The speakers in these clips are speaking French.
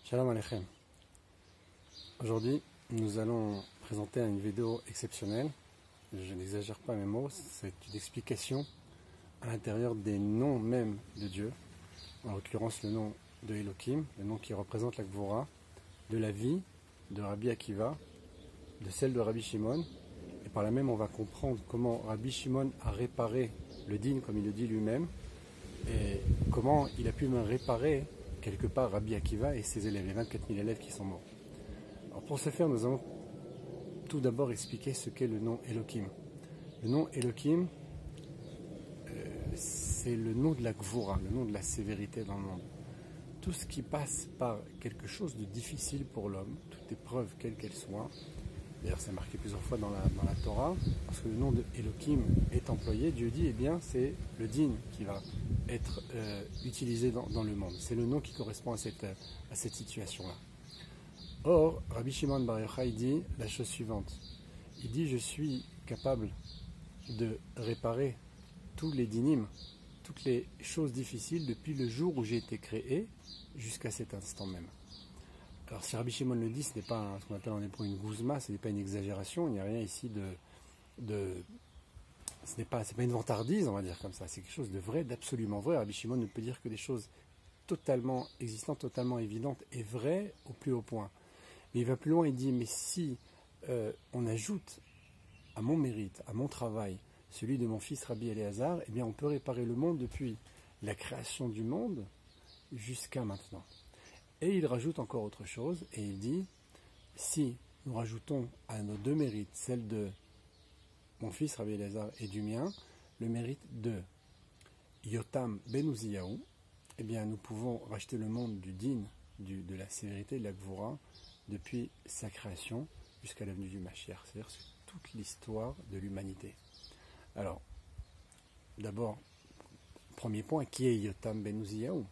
Shalom Aleichem. Aujourd'hui, nous allons présenter une vidéo exceptionnelle. Je n'exagère pas mes mots, c'est une explication à l'intérieur des noms même de Dieu, en l'occurrence le nom de Elohim, le nom qui représente la Gvura, de la vie de Rabbi Akiva, de celle de Rabbi Shimon, et par là même on va comprendre comment Rabbi Shimon a réparé le din, comme il le dit lui-même, et comment il a pu même réparer quelque part Rabbi Akiva et ses élèves, les 24 000 élèves qui sont morts. Alors pour ce faire, nous allons tout d'abord expliquer ce qu'est le nom Elohim. Le nom Elohim, c'est le nom de la Gvura, le nom de la sévérité dans le monde. Tout ce qui passe par quelque chose de difficile pour l'homme, toute épreuve quelle qu'elle soit, d'ailleurs c'est marqué plusieurs fois dans la Torah, parce que le nom de Elohim est employé, Dieu dit, eh bien c'est le din qui va être utilisé dans le monde. C'est le nom qui correspond à cette situation-là. Or, Rabbi Shimon Bar Yochai dit la chose suivante. Il dit, je suis capable de réparer tous les dinim, toutes les choses difficiles depuis le jour où j'ai été créé jusqu'à cet instant même. Alors si Rabbi Shimon le dit, ce n'est pas ce qu'on appelle en hébreu une gouzma, ce n'est pas une exagération, il n'y a rien ici ce n'est pas une vantardise, on va dire comme ça, c'est quelque chose de vrai, d'absolument vrai. Rabbi Shimon ne peut dire que des choses totalement existantes, totalement évidentes et vraies au plus haut point. Mais il va plus loin, il dit, mais si on ajoute à mon mérite, à mon travail, celui de mon fils Rabbi Eliezer, eh bien on peut réparer le monde depuis la création du monde jusqu'à maintenant. Et il rajoute encore autre chose, et il dit, si nous rajoutons à nos deux mérites, celle de mon fils Rabbi Eliezer et du mien, le mérite de Yotam ben Uziyahu, eh bien nous pouvons racheter le monde du din, de la sévérité, de la Gvura, depuis sa création jusqu'à la venue du Mashiach. C'est-à-dire c'est toute l'histoire de l'humanité. Alors, d'abord, premier point, qui est Yotam ben Uziyahu?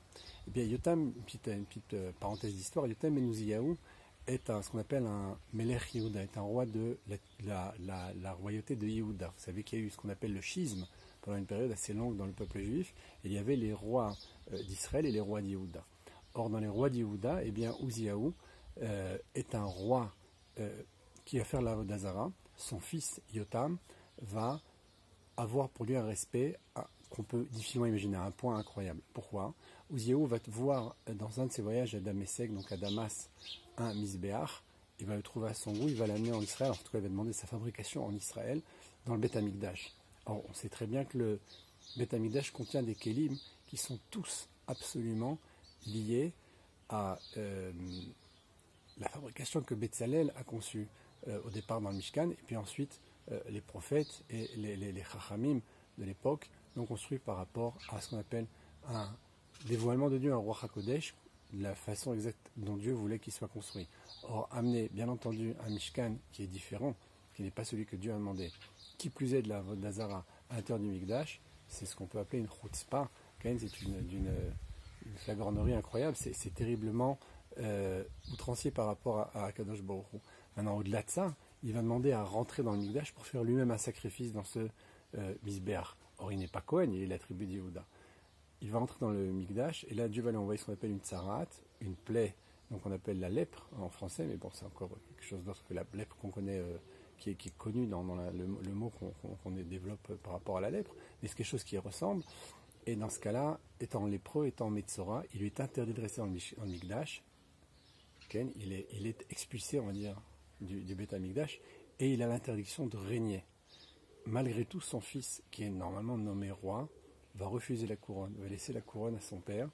Eh bien, Yotam, une petite parenthèse d'histoire, Yotam ben Uziyahu est ce qu'on appelle un Melech Yehuda, est un roi de la royauté de Yehuda. Vous savez qu'il y a eu ce qu'on appelle le schisme pendant une période assez longue dans le peuple juif. Il y avait les rois d'Israël et les rois de Yehuda. Or, dans les rois de Yehuda, eh bien, Uziyahu est un roi qui va faire la Avodah Zara. Son fils Yotam va avoir pour lui un respect qu'on peut difficilement imaginer, à un point incroyable. Pourquoi? Uziyahu va voir dans un de ses voyages à Damesek, donc à Damas, un Misbéach, il va le trouver à son goût, il va l'amener en Israël, en tout cas il va demander sa fabrication en Israël, dans le Beth Amikdash. Or, on sait très bien que le Beth Amikdash contient des kélim qui sont tous absolument liés à la fabrication que Betzalel a conçue au départ dans le Mishkan, et puis ensuite les prophètes et les chachamim de l'époque l'ont construit par rapport à ce qu'on appelle un dévoilement de Dieu, un roi HaKodesh, de la façon exacte dont Dieu voulait qu'il soit construit. Or, amener bien entendu un Mishkan qui est différent, qui n'est pas celui que Dieu a demandé, qui plus est de la Avodah Zara à l'intérieur du Mikdash, c'est ce qu'on peut appeler une chutzpah. C'est d'une flagornerie incroyable, c'est terriblement outrancier par rapport à Kadosh Baruch Hu. Maintenant, au-delà de ça, il va demander à rentrer dans le Mikdash pour faire lui-même un sacrifice dans ce Misbéach. Or, il n'est pas Kohen, il est la tribu d'Yehuda. Il va entrer dans le Mikdash, et là, Dieu va lui envoyer ce qu'on appelle une tsarat, une plaie, donc on appelle la lèpre en français, mais bon, c'est encore quelque chose d'autre que la lèpre qu'on connaît, qui est connue dans le mot qu'on développe par rapport à la lèpre, mais c'est quelque chose qui y ressemble. Et dans ce cas-là, étant lépreux, étant Metzora, il lui est interdit de rester dans le Mikdash. Il est expulsé, on va dire, du Beth Amikdash, et il a l'interdiction de régner. Malgré tout, son fils, qui est normalement nommé roi, va refuser la couronne, va laisser la couronne à son père,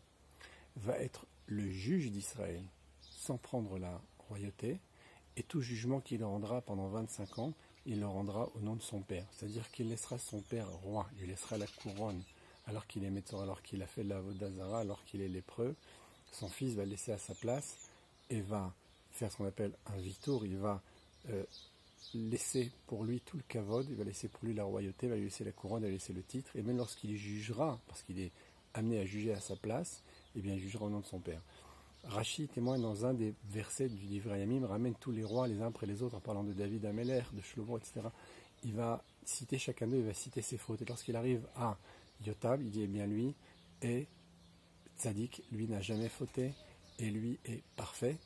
va être le juge d'Israël, sans prendre la royauté, et tout jugement qu'il rendra pendant 25 ans, il le rendra au nom de son père. C'est-à-dire qu'il laissera son père roi, il laissera la couronne, alors qu'il est Metzora, alors qu'il a fait la Avodah Zara, alors qu'il est lépreux. Son fils va le laisser à sa place et va faire ce qu'on appelle un vitour, il va laisser pour lui tout le kavod, il va laisser pour lui la royauté, il va lui laisser la couronne, il va lui laisser le titre, et même lorsqu'il jugera, parce qu'il est amené à juger à sa place, eh bien il jugera au nom de son père. Rachi témoigne dans un des versets du livre Yamim, ramène tous les rois les uns après les autres en parlant de David Améler, de Shlomo, etc. Il va citer chacun d'eux, il va citer ses fautes, et lorsqu'il arrive à Yotam, il dit, eh bien lui est tzaddik, lui n'a jamais fauté, et lui est parfait.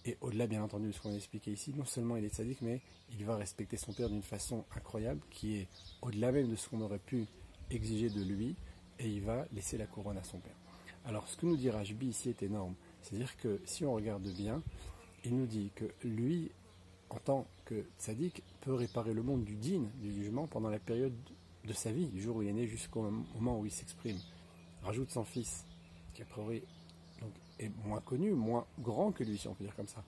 Et au-delà, bien entendu, de ce qu'on a expliqué ici, non seulement il est tzaddik, mais il va respecter son père d'une façon incroyable, qui est au-delà même de ce qu'on aurait pu exiger de lui, et il va laisser la couronne à son père. Alors, ce que nous dit Rajbi ici est énorme. C'est-à-dire que si on regarde bien, il nous dit que lui, en tant que tzaddik, peut réparer le monde du din, du jugement, pendant la période de sa vie, du jour où il est né jusqu'au moment où il s'exprime. Rajoute son fils, qui a priori donc, est moins connu, moins grand que lui, si on peut dire comme ça.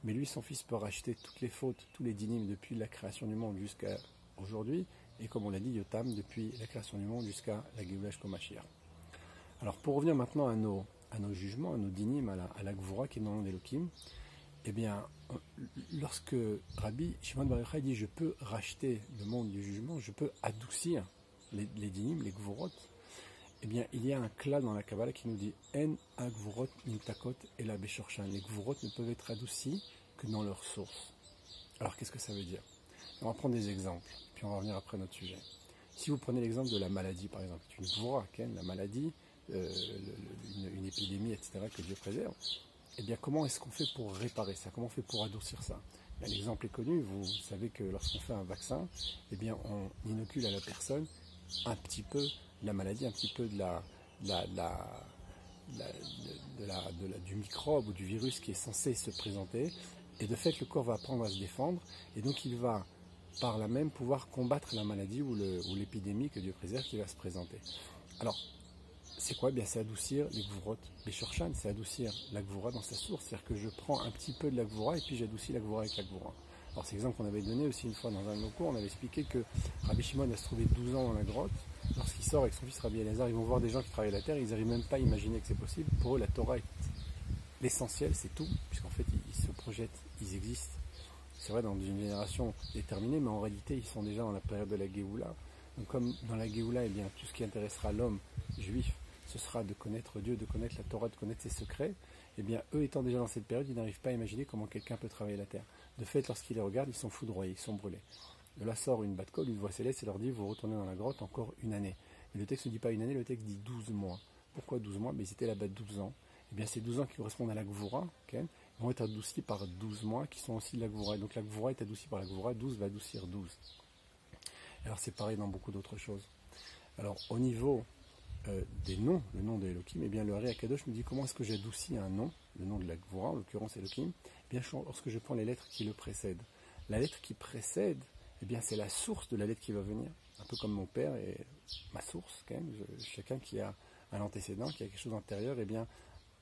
Mais lui, son fils peut racheter toutes les fautes, tous les dinim depuis la création du monde jusqu'à aujourd'hui, et comme on l'a dit, Yotam, depuis la création du monde jusqu'à la Géoula Shkomashiach. Alors, pour revenir maintenant à nos jugements, à nos dinim, à la Gvura, qui est dans le nom d'Elohim, eh bien, lorsque Rabbi Shimon Bar Yochai dit « je peux racheter le monde du jugement, je peux adoucir les dinim, les Gvurot », eh bien, il y a un clan dans la Kabbalah qui nous dit « En agvurot nimtakot et la beshorshan ». Les Gvurot ne peuvent être adoucis que dans leur source. Alors, qu'est-ce que ça veut dire? On va prendre des exemples, puis on va revenir après à notre sujet. Si vous prenez l'exemple de la maladie, par exemple, c'est une Gvura, la maladie, une épidémie, etc., que Dieu préserve, eh bien, comment est-ce qu'on fait pour réparer ça? Comment on fait pour adoucir ça? L'exemple est connu, vous savez que lorsqu'on fait un vaccin, eh bien, on inocule à la personne un petit peu de la maladie, un petit peu du microbe ou du virus qui est censé se présenter, et de fait, le corps va apprendre à se défendre, et donc il va, par là même, pouvoir combattre la maladie ou l'épidémie que Dieu préserve qui va se présenter. Alors, c'est quoi? Bien, c'est adoucir les gvurot, les shorshan, c'est adoucir la gvura dans sa source. C'est-à-dire que je prends un petit peu de la gvura et puis j'adoucis la gvura avec la gvura. Alors, c'est l'exemple qu'on avait donné aussi une fois dans un de nos cours. On avait expliqué que Rabbi Shimon va se trouver 12 ans dans la grotte. Lorsqu'il sort avec son fils Rabbi Elazar, ils vont voir des gens qui travaillent la terre. Ils n'arrivent même pas à imaginer que c'est possible. Pour eux, la Torah est l'essentiel, c'est tout. Puisqu'en fait, ils se projettent, ils existent. C'est vrai, dans une génération déterminée, mais en réalité, ils sont déjà dans la période de la Géoula. Donc, comme dans la Géoula, eh bien, tout ce qui intéressera l'homme juif, ce sera de connaître Dieu, de connaître la Torah, de connaître ses secrets, eh bien, eux étant déjà dans cette période, ils n'arrivent pas à imaginer comment quelqu'un peut travailler la terre. De fait, lorsqu'ils les regardent, ils sont foudroyés, ils sont brûlés. De là sort une batte-colle, une voix céleste, et leur dit, vous retournez dans la grotte encore une année. Mais le texte ne dit pas une année, le texte dit 12 mois. Pourquoi 12 mois? Mais ils étaient là-bas 12 ans. Eh bien, ces 12 ans qui correspondent à la Gvura, okay, vont être adoucis par 12 mois qui sont aussi de la Gvura. Et donc la Gvura est adoucie par la Gvura, 12 va adoucir 12. Alors c'est pareil dans beaucoup d'autres choses. Alors au niveau des noms, le nom de Elohim, eh bien le Hari Akadosh nous dit comment est-ce que j'adoucis un nom, le nom de la Gvura, en l'occurrence Elohim, eh bien lorsque je prends les lettres qui le précèdent. La lettre qui précède, eh bien c'est la source de la lettre qui va venir. Un peu comme mon père est ma source, quand même. Chacun qui a un antécédent, qui a quelque chose d'antérieur, eh bien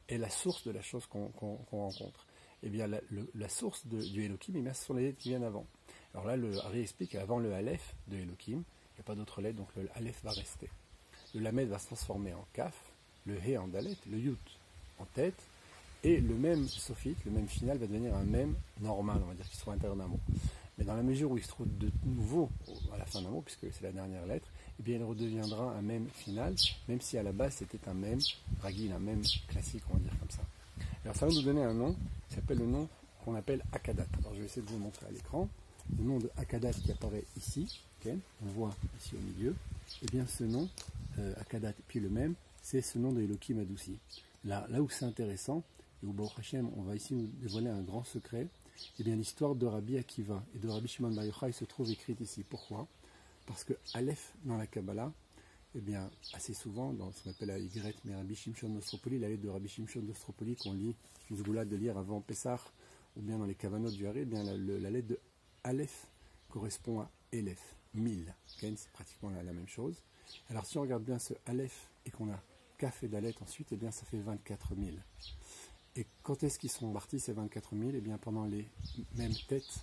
est la source de la chose qu'on rencontre. Eh bien la source du Elohim, eh bien, ce sont les lettres qui viennent avant. Alors là, le Hari explique qu'avant le Aleph de Elohim, il n'y a pas d'autres lettres, donc le Aleph va rester. Le Lamed va se transformer en Kaf, le He en Dalet, le Yut en tête, et le même sophite, le même final, va devenir un même normal, on va dire, qui se trouve à l'intérieur d'un mot. Mais dans la mesure où il se trouve de nouveau à la fin d'un mot, puisque c'est la dernière lettre, eh bien il redeviendra un même final, même si à la base c'était un même ragil, un même classique, on va dire comme ça. Alors ça va nous donner un nom qui s'appelle le nom qu'on appelle Akadat. Alors je vais essayer de vous le montrer à l'écran. Le nom de Akadat qui apparaît ici, okay, on voit ici au milieu, et bien ce nom, Akadat, et puis le même, c'est ce nom de Elohim adouci. Là où c'est intéressant, et où Baruch Hashem, on va ici nous dévoiler un grand secret, et bien l'histoire de Rabbi Akiva et de Rabbi Shimon Bar Yochai se trouve écrite ici. Pourquoi? Parce que Aleph dans la Kabbalah, eh bien assez souvent, dans ce qu'on appelle la Y, mais Rabbi Shimshon d'Ostropoli, la lettre de Rabbi Shimshon d'Ostropoli qu'on lit, une zgoula de lire avant Pessah, ou bien dans les Kavanot du Hari, eh bien la lettre de Aleph correspond à Elef, 1000. Okay, c'est pratiquement la même chose. Alors si on regarde bien ce Aleph et qu'on a Kaf et Dalet ensuite, eh bien ça fait 24 000. Et quand est-ce qu'ils sont partis ces 24 000? Eh bien pendant les mêmes têtes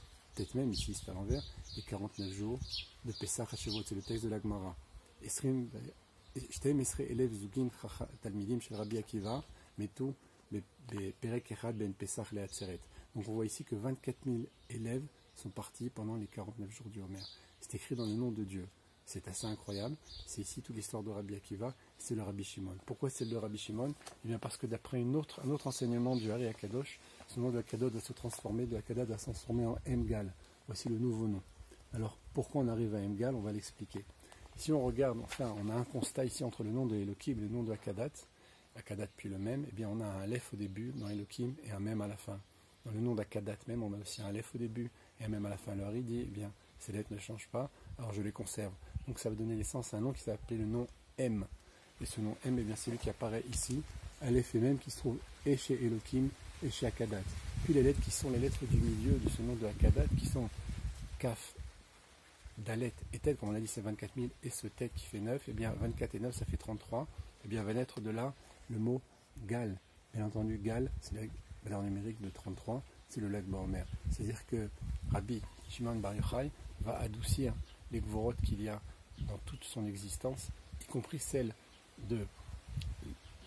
même, ici c'est à l'envers, les 49 jours de Pessah HaShavot, c'est le texte de la Gemara. Shtem Esrei Elev Zugin Talmidim Shel Rabbi Akiva, Metu Perek Echad Ben Pessah Le'atzeret. Donc on voit ici que 24 000 élèves sont partis pendant les 49 jours du Homer. C'est écrit dans le nom de Dieu. C'est assez incroyable. C'est ici toute l'histoire de Rabbi Akiva, c'est le Rabbi Shimon. Pourquoi c'est le Rabbi Shimon? Eh bien parce que d'après un autre enseignement du Hari Akadosh, ce nom de Akadosh doit se transformer, de Akadosh doit se transformer en Emgal. Voici le nouveau nom. Alors pourquoi on arrive à Emgal? On va l'expliquer. Si on regarde, enfin on a un constat ici entre le nom de Elohim et le nom de Akadat, Akadat puis le même, eh bien on a un Aleph au début dans Elohim et un même à la fin. Dans le nom d'Akadat même, on a aussi un Aleph au début et un même à la fin. Alors il dit, eh bien, ces lettres ne changent pas, alors je les conserve. Donc ça va donner naissance à un nom qui s'appelle le nom M. Et ce nom M, eh bien, c'est lui qui apparaît ici, Aleph et même, qui se trouve et chez Elohim et chez Akadat. Puis les lettres qui sont les lettres du milieu de ce nom de Akadat, qui sont Kaf, Dalet et Tet, comme on a dit c'est 24 000, et ce Tet qui fait 9, et bien 24 et 9 ça fait 33, et bien va naître de là le mot Gal. Bien entendu, Gal, c'est la valeur numérique de 33, c'est le lac Baomer. C'est-à-dire que Rabbi Shimon Bar Yochai va adoucir les gvorot qu'il y a dans toute son existence, y compris celle de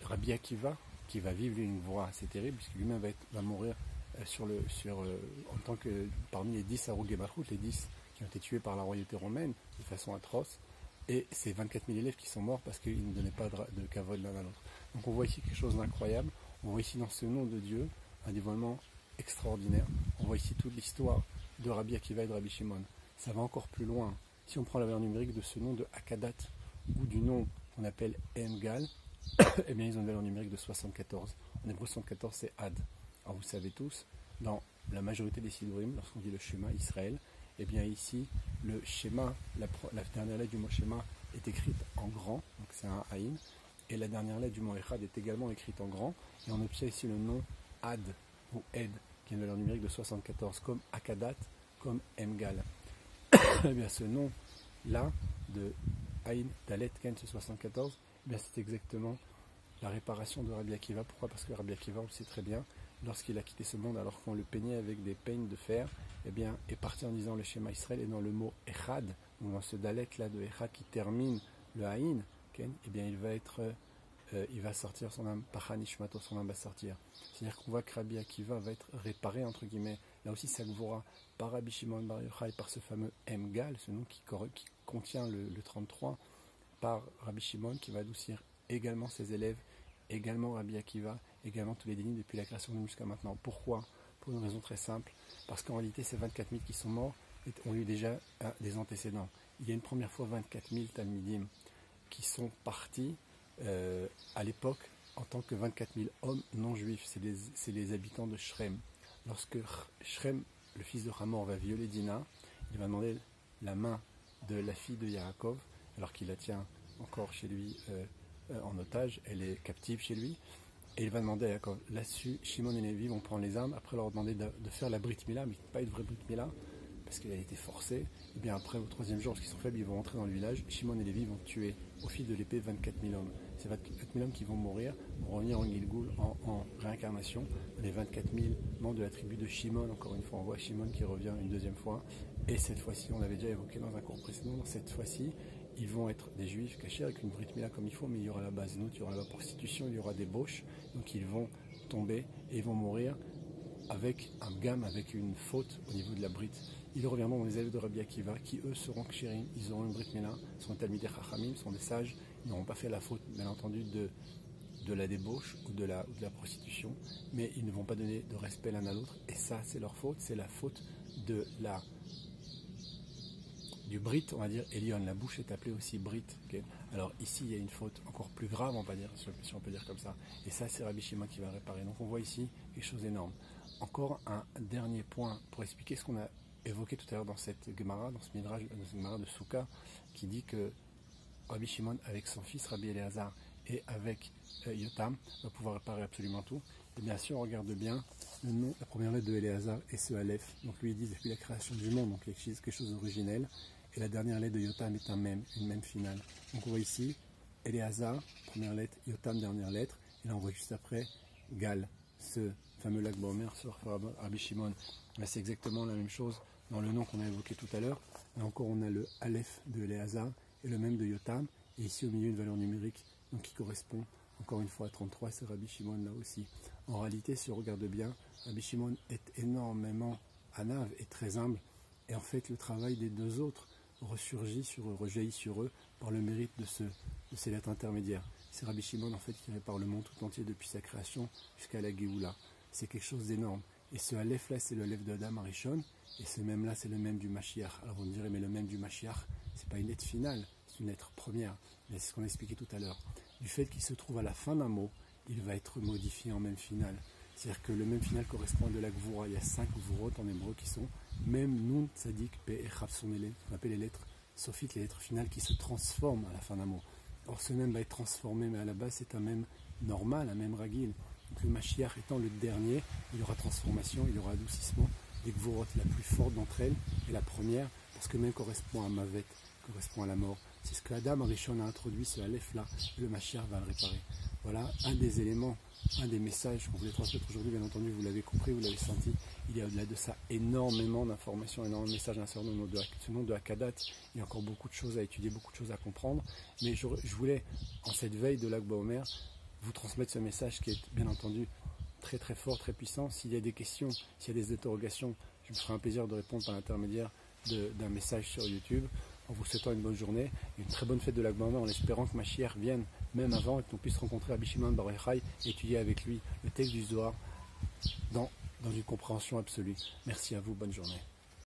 Rabbi Akiva, qui va vivre une gvora assez terrible, puisque lui-même va mourir en tant que parmi les 10 Harugei Malchut, les 10 qui ont été tués par la royauté romaine de façon atroce, et ces 24 000 élèves qui sont morts parce qu'ils ne donnaient pas de kavod l'un à l'autre. Donc on voit ici quelque chose d'incroyable, on voit ici dans ce nom de Dieu un dévoilement extraordinaire, on voit ici toute l'histoire de Rabbi Akiva et de Rabbi Shimon. Ça va encore plus loin, si on prend la valeur numérique de ce nom de Akadat, ou du nom qu'on appelle Emgal, eh bien ils ont une valeur numérique de 74. En hébreu 74 c'est Ad. Alors vous savez tous, dans la majorité des Sidurim, lorsqu'on dit le schéma Israël, eh bien ici, le schéma, la dernière lettre du mot schéma est écrite en grand, donc c'est un Aïn, et la dernière lettre du mot Echad est également écrite en grand, et on obtient ici le nom Ad, ou Ed, qui a une valeur numérique de 74, comme Akadat, comme Emgal. Eh bien ce nom-là, de Aïn, Dalet, Ken, ce 74, eh bien c'est exactement la réparation de Rabbi Akiva. Pourquoi? Parce que Rabbi Akiva, on le sait très bien, lorsqu'il a quitté ce monde alors qu'on le peignait avec des peignes de fer, eh bien, est parti en disant le schéma Israël et dans le mot Echad, donc dans ce Dalet là de Echad qui termine le Haïn, eh bien il va sortir son âme, Pachanishmato, son âme va sortir. C'est-à-dire qu'on voit que Rabbi Akiva va être réparé entre guillemets. Là aussi ça Gvora par Rabbi Shimon Bar Yochai, par ce fameux Emgal, ce nom qui contient le 33, par Rabbi Shimon qui va adoucir également ses élèves, également Rabbi Akiva, également tous les dénis depuis la création du jusqu'à maintenant. Pourquoi? Pour une raison très simple, parce qu'en réalité ces 24 000 qui sont morts ont eu déjà des antécédents. Il y a une première fois 24 000 Talmidim qui sont partis à l'époque en tant que 24 000 hommes non juifs, c'est les habitants de Shrem. Lorsque Shrem, le fils de Hamor, va violer Dina, il va demander la main de la fille de Yaakov, alors qu'il la tient encore chez lui en otage, elle est captive chez lui, et il va demander à Yaakov, là-dessus, Shimon et Lévi vont prendre les armes, après leur demander de faire la Brit Mila, mais pas une vraie Brit Mila, parce qu'elle a été forcée, et bien après, au troisième jour, lorsqu'ils sont faibles, ils vont rentrer dans le village, Shimon et Lévi vont tuer au fil de l'épée 24 000 hommes. Ces 24 000 hommes qui vont mourir, vont revenir en Gilgoul en réincarnation, les 24 000 membres de la tribu de Shimon, encore une fois, on voit Shimon qui revient une deuxième fois, et cette fois-ci, on l'avait déjà évoqué dans un cours précédent, cette fois-ci, ils vont être des juifs cachés avec une Brit Mila comme il faut, mais il y aura la baznout, il y aura la prostitution, il y aura des bauches, donc ils vont tomber et ils vont mourir avec un gamme, avec une faute au niveau de la Brit. Ils reviendront dans les élèves de Rabbi Akiva, qui eux seront kshirim, ils auront une Brit Mila, sont talmidei chachamim, sont des sages, ils n'auront pas fait la faute, bien entendu, de la débauche ou de la prostitution, mais ils ne vont pas donner de respect l'un à l'autre, et ça c'est leur faute, c'est la faute du Brit, on va dire, Elion, la bouche est appelée aussi Brit. Okay. Alors ici, il y a une faute encore plus grave, on va dire, si on peut dire comme ça. Et ça, c'est Rabbi Shimon qui va réparer. Donc on voit ici quelque chose d'énorme. Encore un dernier point pour expliquer ce qu'on a évoqué tout à l'heure dans cette Gemara, dans ce Midrash, dans cette Gemara de Souka, qui dit que Rabbi Shimon, avec son fils Rabbi Eliezer et avec Yotam, va pouvoir réparer absolument tout. Et bien sûr, on regarde bien le nom, la première lettre de Eliezer et ce Aleph. Donc lui, il dit depuis la création du monde, donc quelque chose d'originel. Et la dernière lettre de Yotam est une même finale. Donc on voit ici Eliezer, première lettre, Yotam, dernière lettre. Et là on voit juste après Gal, ce fameux lac Baomer sur Rabbi Shimon. Là c'est exactement la même chose dans le nom qu'on a évoqué tout à l'heure. Là encore on a le Aleph de Eliezer et le même de Yotam. Et ici au milieu une valeur numérique donc, qui correspond encore une fois à 33, c'est Rabbi Shimon là aussi. En réalité, si on regarde bien, Rabbi Shimon est énormément anave et très humble. Et en fait, le travail des deux autres rejaillit sur eux par le mérite de ces lettres intermédiaires. C'est Rabbi Shimon en fait qui répare le monde tout entier depuis sa création jusqu'à la Géoula. C'est quelque chose d'énorme. Et ce Aleph là, c'est le Aleph de Adam Arishon, et ce même là, c'est le même du Mashiach. Alors vous me direz, mais le même du Mashiach, c'est pas une lettre finale, c'est une lettre première. Mais c'est ce qu'on a expliqué tout à l'heure. Du fait qu'il se trouve à la fin d'un mot, il va être modifié en même finale. C'est-à-dire que le même final correspond à de la Gvura. Il y a 5 Gvurot en hébreu qui sont même Nun, Tzadik, Pe et Chav sont on appelle les lettres sophites, les lettres finales qui se transforment à la fin d'un mot. Or ce même va être transformé, mais à la base c'est un même normal, un même ragil. Donc le Mashiach étant le dernier, il y aura transformation, il y aura adoucissement. Les Gvurot, la plus forte d'entre elles, est la première, parce que même correspond à Mavet, correspond à la mort. C'est ce que Adam Arishon a introduit, ce Aleph-là, et le Mashiach va le réparer. Voilà un des éléments, un des messages qu'on voulait transmettre aujourd'hui, bien entendu, vous l'avez compris, vous l'avez senti. Il y a au-delà de ça énormément d'informations, énormément de messages à ce nom de Hakadat. Il y a encore beaucoup de choses à étudier, beaucoup de choses à comprendre. Mais je voulais, en cette veille de Lag BaOmer, vous transmettre ce message qui est, bien entendu, très très fort, très puissant. S'il y a des questions, s'il y a des interrogations, je me ferai un plaisir de répondre par l'intermédiaire d'un message sur YouTube. En vous souhaitant une bonne journée, une très bonne fête de Lag BaOmer, en espérant que Mashiach vienne même avant et qu'on puisse rencontrer Rabbi Shimon Bar Yochai et étudier avec lui le texte du Zohar dans une compréhension absolue. Merci à vous, bonne journée.